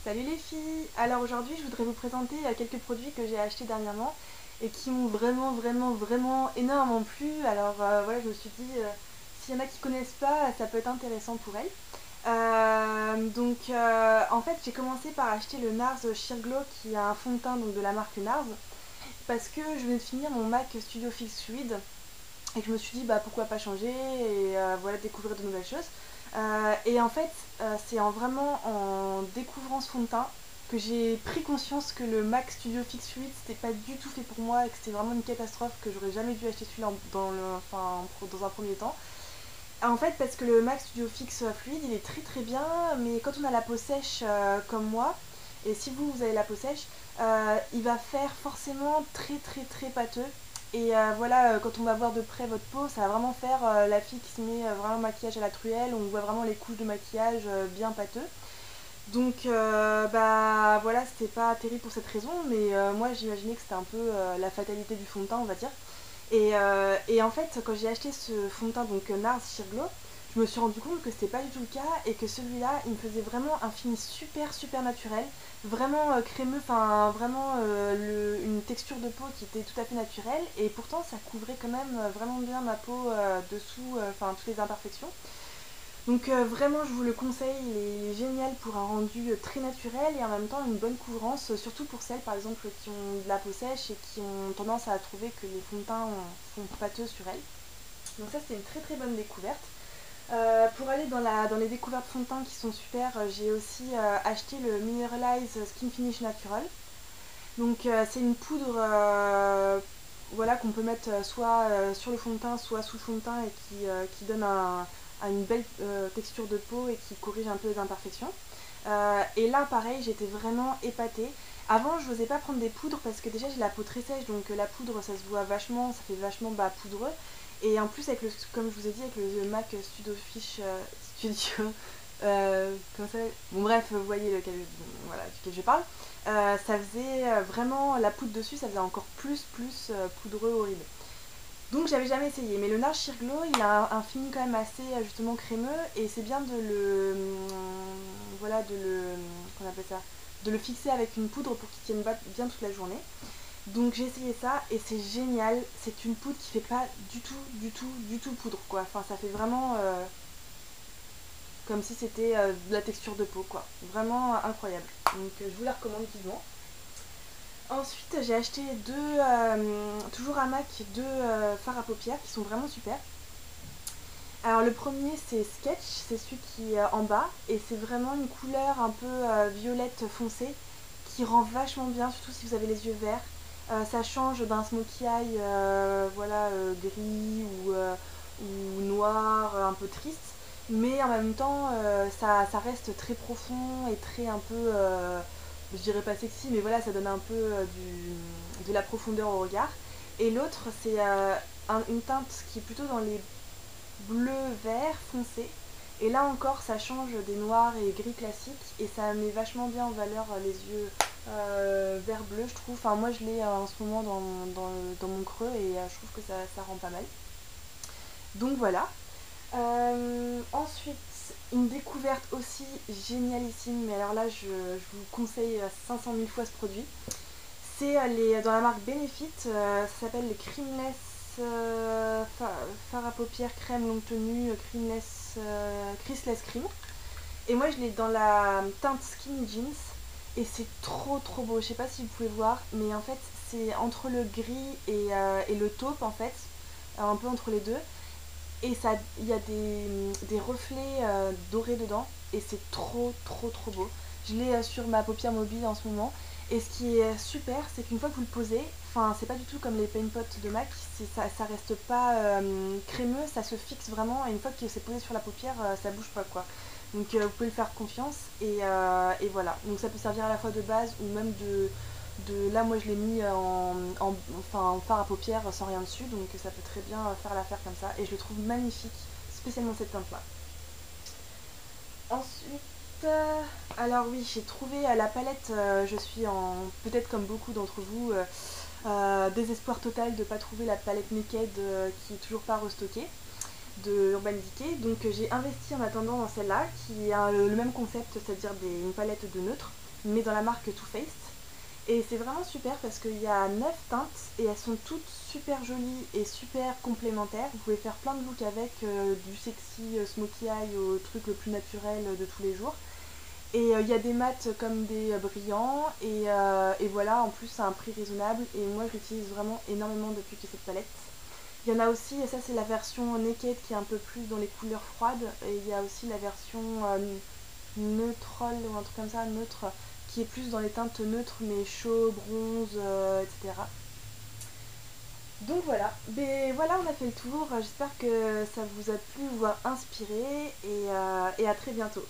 Salut les filles! Alors aujourd'hui je voudrais vous présenter quelques produits que j'ai achetés dernièrement et qui m'ont vraiment énormément plu. Alors voilà, je me suis dit s'il y en a qui connaissent pas, ça peut être intéressant pour elles. En fait j'ai commencé par acheter le NARS Sheer Glow qui est un fond de teint donc, de la marque NARS parce que je venais de finir mon MAC Studio Fix Fluid et que je me suis dit bah pourquoi pas changer et voilà découvrir de nouvelles choses. Et en fait c'est vraiment en découvrant ce fond de teint que j'ai pris conscience que le MAC Studio Fix 8 c'était pas du tout fait pour moi et que c'était vraiment une catastrophe, que j'aurais jamais dû acheter celui-là dans un premier temps. En fait parce que le MAC Studio Fix Fluide il est très bien, mais quand on a la peau sèche comme moi, et si vous avez la peau sèche, il va faire forcément très pâteux. Et voilà, quand on va voir de près votre peau, ça va vraiment faire la fille qui se met vraiment maquillage à la truelle, on voit vraiment les couches de maquillage bien pâteux. Donc bah voilà, c'était pas terrible pour cette raison, mais moi j'imaginais que c'était un peu la fatalité du fond de teint, on va dire. Et en fait, quand j'ai acheté ce fond de teint, donc NARS Sheer Glow, je me suis rendu compte que c'était pas du tout le cas et que celui-là, il me faisait vraiment un fini super naturel, vraiment crémeux, enfin vraiment une texture de peau qui était tout à fait naturelle et pourtant ça couvrait quand même vraiment bien ma peau dessous, enfin toutes les imperfections. Donc vraiment je vous le conseille, il est génial pour un rendu très naturel et en même temps une bonne couvrance, surtout pour celles par exemple qui ont de la peau sèche et qui ont tendance à trouver que les fonds de teint sont pâteux sur elles. Donc ça c'était une très bonne découverte. Pour aller dans les découvertes fond de teint qui sont super, j'ai aussi acheté le Mineralize Skin Finish Natural. Donc c'est une poudre voilà, qu'on peut mettre soit sur le fond de teint, soit sous le fond de teint et qui donne une belle texture de peau et qui corrige un peu les imperfections. Et là pareil, j'étais vraiment épatée. Avant je n'osais pas prendre des poudres parce que déjà j'ai la peau très sèche, donc la poudre ça se voit vachement, ça fait vachement poudreux. Et en plus avec comme je vous ai dit, avec le MAC Studio Fish Studio comment ça, bon bref, vous voyez voilà, duquel je parle. Ça faisait vraiment la poudre dessus, ça faisait encore plus poudreux, horrible. Donc j'avais jamais essayé, mais le NARS Sheer Glow il a un fini quand même assez justement crémeux et c'est bien de voilà, qu'on appelle ça, de le fixer avec une poudre pour qu'il tienne bien toute la journée. Donc j'ai essayé ça et c'est génial, c'est une poudre qui fait pas du tout poudre quoi, enfin ça fait vraiment comme si c'était de la texture de peau quoi, vraiment incroyable. Donc je vous la recommande vivement. Ensuite j'ai acheté toujours à MAC, deux fards à paupières qui sont vraiment super. Alors le premier c'est Sketch, c'est celui qui est en bas et c'est vraiment une couleur un peu violette foncée qui rend vachement bien, surtout si vous avez les yeux verts. Ça change d'un smokey eye voilà, gris ou noir, un peu triste, mais en même temps ça reste très profond et très un peu, je dirais pas sexy, mais voilà, ça donne un peu de la profondeur au regard. Et l'autre c'est une teinte qui est plutôt dans les bleu vert foncé, et là encore ça change des noirs et gris classiques et ça met vachement bien en valeur les yeux vert bleu je trouve. Enfin moi je l'ai en ce moment dans mon creux et je trouve que ça rend pas mal. Donc voilà. Ensuite une découverte aussi génialissime, mais alors là je vous conseille 500 000 fois ce produit. C'est dans la marque Benefit, ça s'appelle les Creamless fard à paupières crème longue tenue Creaseless Cream. Et moi je l'ai dans la teinte Skinny Jeans et c'est trop beau. Je sais pas si vous pouvez voir, mais en fait c'est entre le gris et le taupe en fait, un peu entre les deux. Et ça, il y a des reflets dorés dedans et c'est trop beau. Je l'ai sur ma paupière mobile en ce moment. Et ce qui est super, c'est qu'une fois que vous le posez, enfin c'est pas du tout comme les paint pots de MAC, ça reste pas crémeux, ça se fixe vraiment et une fois que c'est posé sur la paupière, ça bouge pas quoi. Donc vous pouvez le faire confiance et voilà. Donc ça peut servir à la fois de base ou même là moi je l'ai mis en fard à paupières sans rien dessus, donc ça peut très bien faire l'affaire comme ça et je le trouve magnifique, spécialement cette teinte là. Ensuite alors oui, j'ai trouvé la palette, je suis en, peut-être comme beaucoup d'entre vous, désespoir total de ne pas trouver la palette Naked qui est toujours pas restockée de Urban Decay. Donc j'ai investi en attendant dans celle-là qui a le même concept, c'est-à-dire une palette de neutres. mais dans la marque Too Faced. Et c'est vraiment super parce qu'il y a 9 teintes et elles sont toutes super jolies et super complémentaires. Vous pouvez faire plein de looks avec, du sexy smokey eye au truc le plus naturel de tous les jours. Et il y a des mats comme des brillants et voilà, en plus c'est un prix raisonnable et moi j'utilise vraiment énormément depuis que cette palette. Il y en a aussi, et ça c'est la version Naked qui est un peu plus dans les couleurs froides, et il y a aussi la version Neutral ou un truc comme ça, neutre, qui est plus dans les teintes neutres mais chaud, bronze, etc. Donc voilà, mais voilà, on a fait le tour, j'espère que ça vous a plu ou a inspiré et à très bientôt.